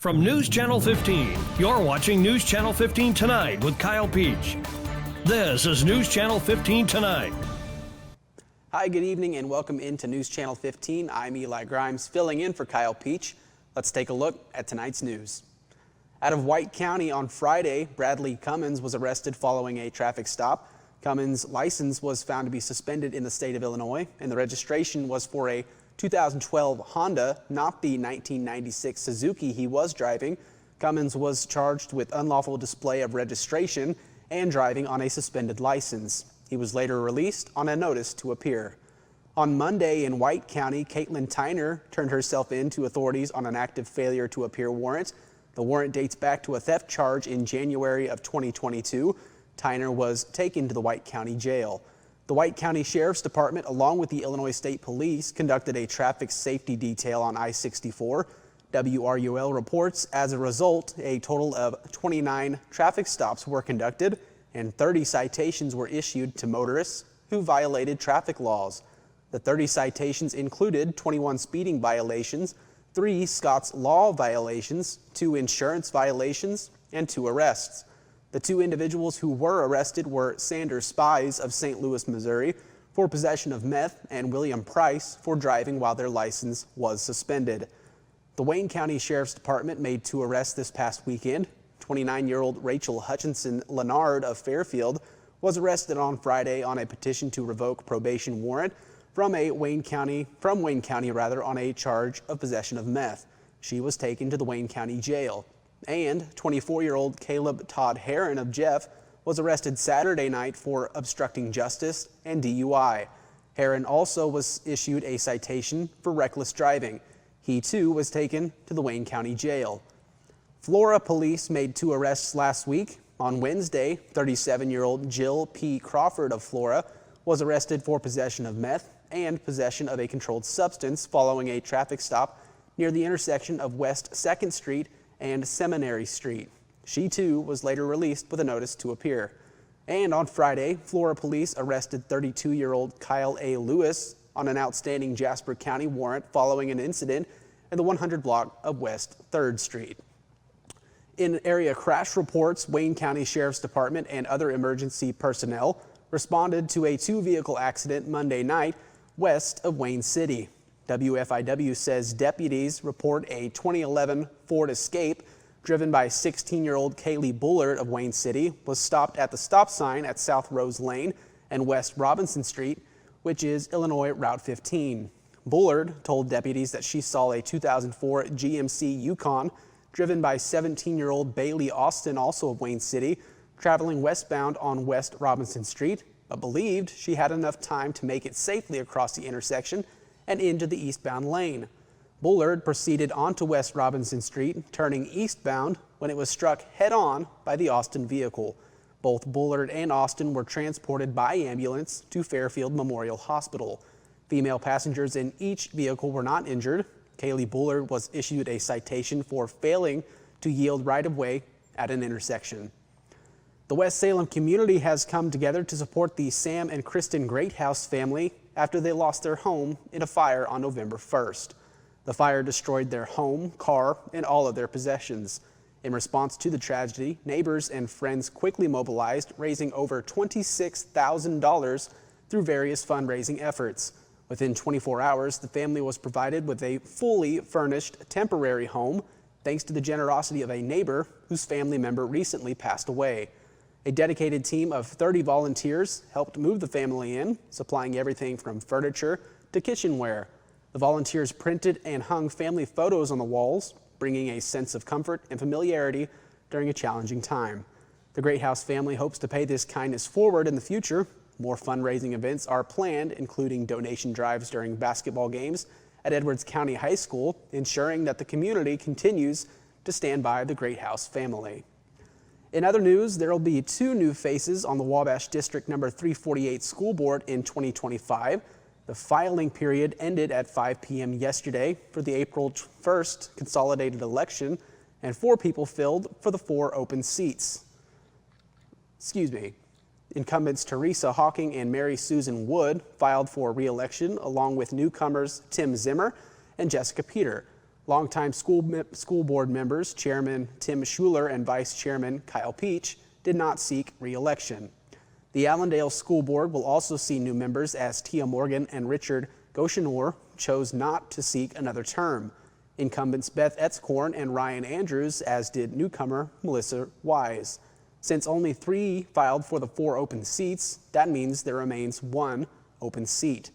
From News Channel 15, you're watching News Channel 15 Tonight with Kyle Peach. This is News Channel 15 Tonight. Hi, good evening and welcome into News Channel 15. I'm Eli Grimes filling in for Kyle Peach. Let's take a look at tonight's news. Out of White County on Friday, Bradley Cummins was arrested following a traffic stop. Cummins' license was found to be suspended in the state of Illinois, and the registration was for a 2012 Honda, not the 1996 Suzuki he was driving. Cummins was charged with unlawful display of registration and driving on a suspended license. He was later released on a notice to appear. On Monday in White County, Caitlin Tyner turned herself in to authorities on an active failure to appear warrant. The warrant dates back to a theft charge in January of 2022. Tyner was taken to the White County Jail. The White County Sheriff's Department, along with the Illinois State Police, conducted a traffic safety detail on I-64. WRUL reports as a result, a total of 29 traffic stops were conducted and 30 citations were issued to motorists who violated traffic laws. The 30 citations included 21 speeding violations, 3 Scott's Law violations, 2 insurance violations, and 2 arrests. The 2 individuals who were arrested were Sanders Spies of St. Louis, Missouri, for possession of meth, and William Price for driving while their license was suspended. The Wayne County Sheriff's Department made 2 arrests this past weekend. 29-year-old Rachel Hutchinson Leonard of Fairfield was arrested on Friday on a petition to revoke probation warrant from Wayne County on a charge of possession of meth. She was taken to the Wayne County Jail. And 24-year-old Caleb Todd Heron of Jeff was arrested Saturday night for obstructing justice and DUI. Heron also was issued a citation for reckless driving. He too was taken to the Wayne County Jail. Flora police made 2 arrests last week. On Wednesday, 37-year-old Jill P. Crawford of Flora was arrested for possession of meth and possession of a controlled substance following a traffic stop near the intersection of West 2nd Street and Seminary Street. She too was later released with a notice to appear. And on Friday, Flora police arrested 32-year-old Kyle A. Lewis on an outstanding Jasper County warrant following an incident in the 100 block of West 3rd Street. In area crash reports, Wayne County Sheriff's Department and other emergency personnel responded to a 2-vehicle accident Monday night west of Wayne City. WFIW says deputies report a 2011 Ford Escape driven by 16-year-old Kaylee Bullard of Wayne City was stopped at the stop sign at South Rose Lane and West Robinson Street, which is Illinois Route 15. Bullard told deputies that she saw a 2004 GMC Yukon driven by 17-year-old Bailey Austin, also of Wayne City, traveling westbound on West Robinson Street, but believed she had enough time to make it safely across the intersection and into the eastbound lane. Bullard proceeded onto West Robinson Street, turning eastbound when it was struck head-on by the Austin vehicle. Both Bullard and Austin were transported by ambulance to Fairfield Memorial Hospital. Female passengers in each vehicle were not injured. Kaylee Bullard was issued a citation for failing to yield right-of-way at an intersection. The West Salem community has come together to support the Sam and Kristen Greathouse family after they lost their home in a fire on November 1st. The fire destroyed their home, car, and all of their possessions. In response to the tragedy, neighbors and friends quickly mobilized, raising over $26,000 through various fundraising efforts. Within 24 hours, the family was provided with a fully furnished temporary home, thanks to the generosity of a neighbor whose family member recently passed away. A dedicated team of 30 volunteers helped move the family in, supplying everything from furniture to kitchenware. The volunteers printed and hung family photos on the walls, bringing a sense of comfort and familiarity during a challenging time. The Greathouse family hopes to pay this kindness forward in the future. More fundraising events are planned, including donation drives during basketball games at Edwards County High School, ensuring that the community continues to stand by the Greathouse family. In other news, there will be 2 new faces on the Wabash District Number 348 School Board in 2025. The filing period ended at 5 p.m. yesterday for the April 1st consolidated election, and 4 people filled for the 4 open seats. Incumbents Teresa Hawking and Mary Susan Wood filed for re-election, along with newcomers Tim Zimmer and Jessica Peter. Longtime school board members Chairman Tim Schuler and Vice Chairman Kyle Peach did not seek re-election. The Allendale School Board will also see new members as Tia Morgan and Richard Goshenor chose not to seek another term. Incumbents Beth Etzkorn and Ryan Andrews, as did newcomer Melissa Wise. Since only 3 filed for the 4 open seats, that means there remains 1 open seat.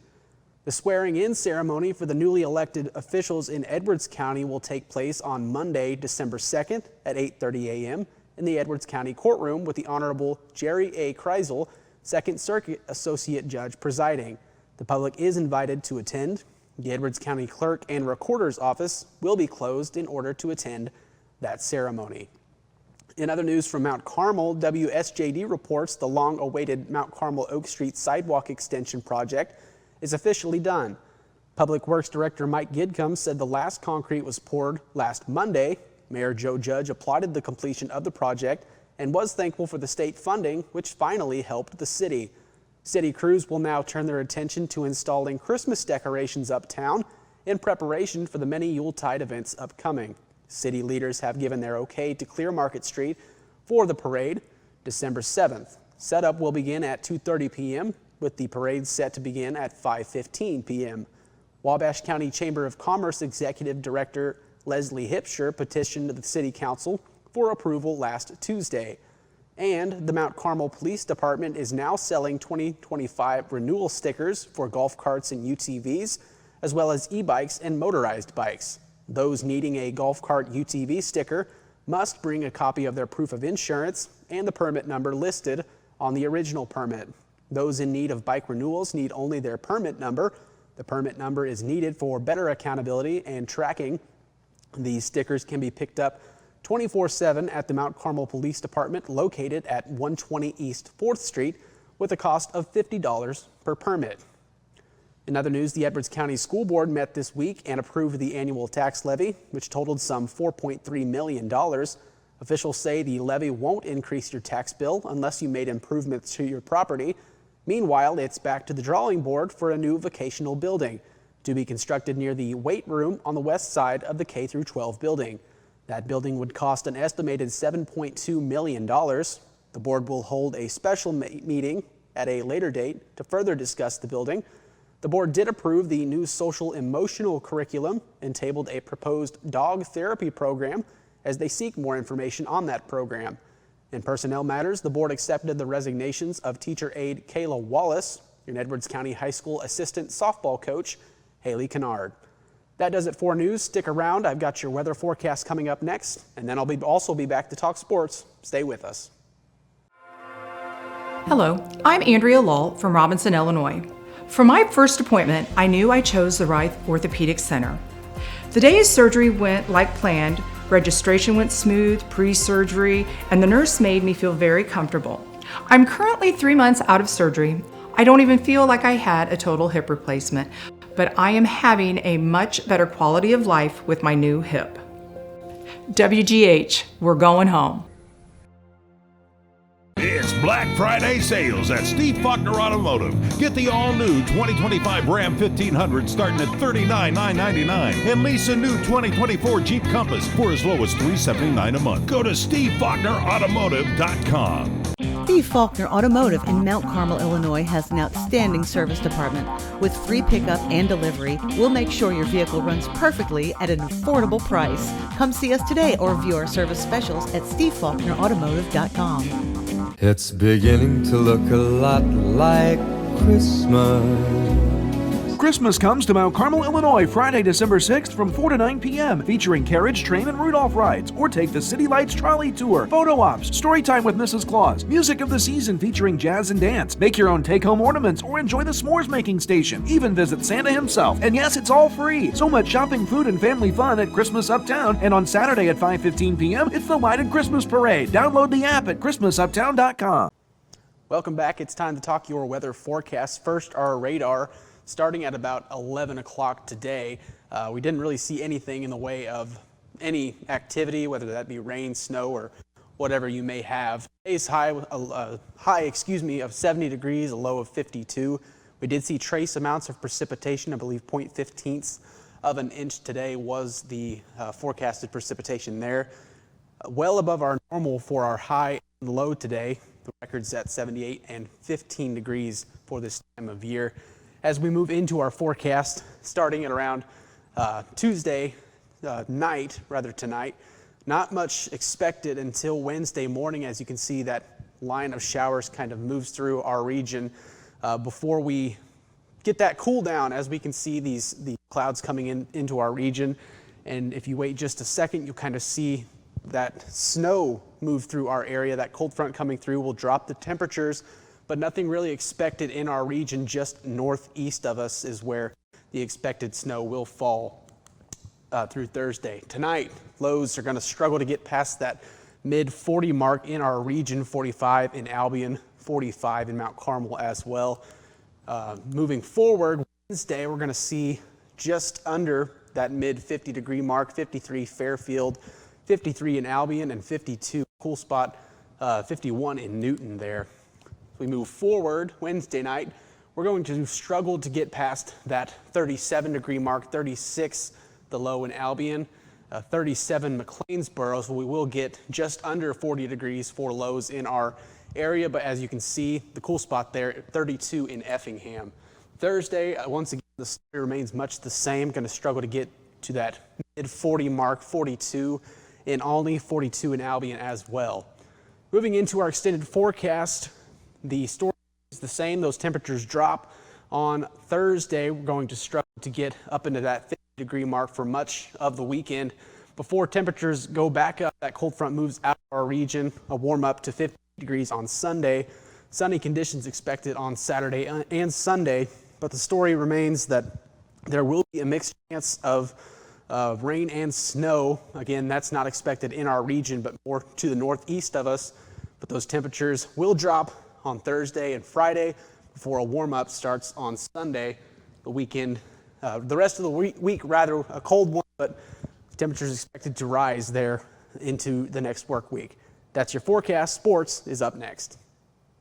The swearing-in ceremony for the newly elected officials in Edwards County will take place on Monday, December 2nd at 8:30 a.m. in the Edwards County Courtroom with the Honorable Jerry A. Kreisel, Second Circuit Associate Judge, presiding. The public is invited to attend. The Edwards County Clerk and Recorder's Office will be closed in order to attend that ceremony. In other news from Mount Carmel, WSJD reports the long-awaited Mount Carmel Oak Street sidewalk extension project is officially done. Public Works Director Mike Gidcombe said the last concrete was poured last Monday. Mayor Joe Judge applauded the completion of the project and was thankful for the state funding, which finally helped the city. City crews will now turn their attention to installing Christmas decorations uptown in preparation for the many Yuletide events upcoming. City leaders have given their okay to clear Market Street for the parade December 7th. Setup will begin at 2:30 p.m. with the parade set to begin at 5:15 p.m. Wabash County Chamber of Commerce Executive Director Leslie Hipsher petitioned the City Council for approval last Tuesday. And the Mount Carmel Police Department is now selling 2025 renewal stickers for golf carts and UTVs, as well as e-bikes and motorized bikes. Those needing a golf cart UTV sticker must bring a copy of their proof of insurance and the permit number listed on the original permit. Those in need of bike renewals need only their permit number. The permit number is needed for better accountability and tracking. These stickers can be picked up 24/7 at the Mount Carmel Police Department located at 120 East 4th Street with a cost of $50 per permit. In other news, the Edwards County School Board met this week and approved the annual tax levy, which totaled some $4.3 million. Officials say the levy won't increase your tax bill unless you made improvements to your property. Meanwhile, it's back to the drawing board for a new vocational building to be constructed near the weight room on the west side of the K-12 building. That building would cost an estimated $7.2 million. The board will hold a special meeting at a later date to further discuss the building. The board did approve the new social emotional curriculum and tabled a proposed dog therapy program as they seek more information on that program. In personnel matters, the board accepted the resignations of teacher aide Kayla Wallace and Edwards County High School assistant softball coach Haley Kennard. That does it for news. Stick around. I've got your weather forecast coming up next, and then I'll also be back to talk sports. Stay with us. Hello, I'm Andrea Lull from Robinson, Illinois. For my first appointment, I knew I chose the right orthopedic center. The day of surgery went like planned. Registration went smooth, pre-surgery, and the nurse made me feel very comfortable. I'm currently 3 months out of surgery. I don't even feel like I had a total hip replacement, but I am having a much better quality of life with my new hip. WGH, we're going home. It's Black Friday sales at Steve Faulkner Automotive. Get the all-new 2025 Ram 1500 starting at $39,999 and lease a new 2024 Jeep Compass for as low as $379 a month. Go to SteveFaulknerAutomotive.com. Steve Faulkner Automotive in Mount Carmel, Illinois has an outstanding service department. With free pickup and delivery, we'll make sure your vehicle runs perfectly at an affordable price. Come see us today or view our service specials at SteveFaulknerAutomotive.com. It's beginning to look a lot like Christmas. Christmas comes to Mount Carmel, Illinois, Friday, December 6th from 4 to 9 p.m., featuring carriage, train, and Rudolph rides, or take the City Lights Trolley Tour, photo ops, story time with Mrs. Claus, music of the season featuring jazz and dance, make your own take-home ornaments, or enjoy the s'mores making station, even visit Santa himself. And yes, it's all free. So much shopping, food, and family fun at Christmas Uptown, and on Saturday at 5:15 p.m., it's the Lighted Christmas Parade. Download the app at ChristmasUptown.com. Welcome back. It's time to talk your weather forecast. First, our radar. Starting at about 11 o'clock today, we didn't really see anything in the way of any activity, whether that be rain, snow, or whatever you may have. Today's high of 70 degrees, a low of 52. We did see trace amounts of precipitation, I believe 0.15 of an inch today was the forecasted precipitation there. Well above our normal for our high and low today. The record's at 78 and 15 degrees for this time of year. As we move into our forecast, starting at around Tuesday night, rather tonight, not much expected until Wednesday morning. As you can see, that line of showers kind of moves through our region before we get that cool down. As we can see the clouds coming into our region, and if you wait just a second, you'll kind of see that snow move through our area. That cold front coming through will drop the temperatures, but nothing really expected in our region. Just northeast of us is where the expected snow will fall through Thursday. Tonight, lows are going to struggle to get past that mid 40 mark in our region, 45 in Albion, 45 in Mount Carmel as well. Moving forward, Wednesday, we're going to see just under that mid 50 degree mark, 53 Fairfield, 53 in Albion, and 52 cool spot, 51 in Newton there. As we move forward, Wednesday night, we're going to struggle to get past that 37 degree mark, 36 the low in Albion, 37 McLeansboro, so we will get just under 40 degrees for lows in our area, but as you can see, the cool spot there, 32 in Effingham. Thursday, once again, the story remains much the same. Going to struggle to get to that mid 40 mark, 42 in Olney, 42 in Albion as well. Moving into our extended forecast, the story is the same. Those temperatures drop. On Thursday, we're going to struggle to get up into that 50 degree mark for much of the weekend. Before temperatures go back up, that cold front moves out of our region, a warm up to 50 degrees on Sunday. Sunny conditions expected on Saturday and Sunday, but the story remains that there will be a mixed chance of rain and snow. Again, that's not expected in our region, but more to the northeast of us. But those temperatures will drop on Thursday and Friday before a warm-up starts on Sunday. The weekend, the rest of the week, rather a cold one, but temperatures expected to rise there into the next work week. That's your forecast. Sports is up next.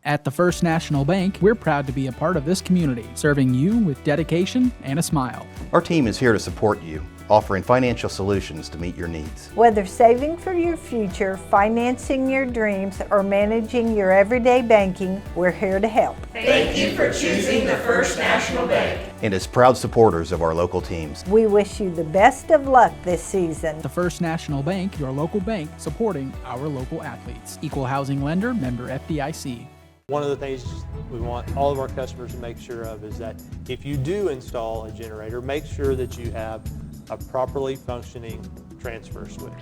At the First National Bank, we're proud to be a part of this community, serving you with dedication and a smile. Our team is here to support you, offering financial solutions to meet your needs. Whether saving for your future, financing your dreams, or managing your everyday banking, we're here to help. Thank you for choosing the First National Bank. And as proud supporters of our local teams, we wish you the best of luck this season. The First National Bank, your local bank, supporting our local athletes. Equal housing lender, member FDIC. One of the things we want all of our customers to make sure of is that if you do install a generator, make sure that you have a properly functioning transfer switch.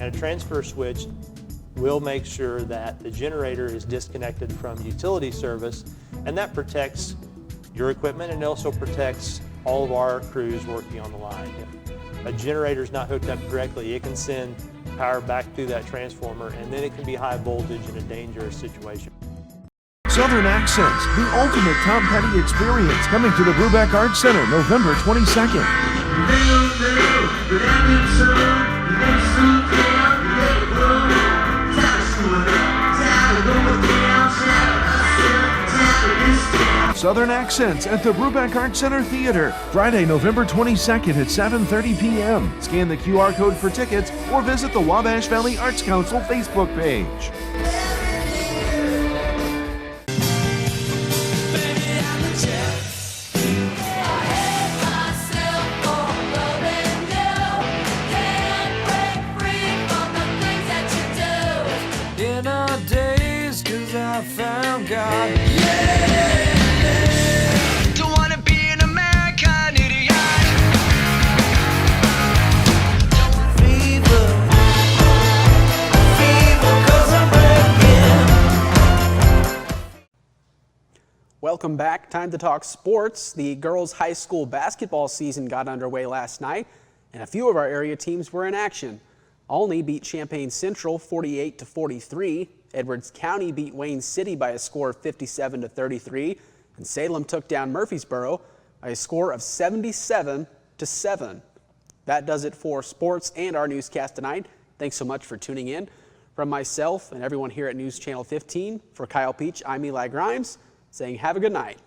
And a transfer switch will make sure that the generator is disconnected from utility service, and that protects your equipment and also protects all of our crews working on the line. If a generator is not hooked up correctly, it can send power back through that transformer, and then it can be high voltage in a dangerous situation. Southern Accents, the ultimate Tom Petty experience, coming to the Brubeck Arts Center November 22nd. Southern Accents at the Brubeck Arts Center Theater, Friday, November 22nd at 7:30 p.m. Scan the QR code for tickets or visit the Wabash Valley Arts Council Facebook page. I found God. Yeah. Don't wanna be an American idiot. Fever, fever, 'cause I'm breaking. Welcome back. Time to talk sports. The girls' high school basketball season got underway last night, and a few of our area teams were in action. Olney beat Champaign Central 48-43. Edwards County beat Wayne City by a score of 57-33, and Salem took down Murfreesboro by a score of 77-7. That does it for sports and our newscast tonight. Thanks so much for tuning in. From myself and everyone here at News Channel 15, for Kyle Peach, I'm Eli Grimes, saying have a good night.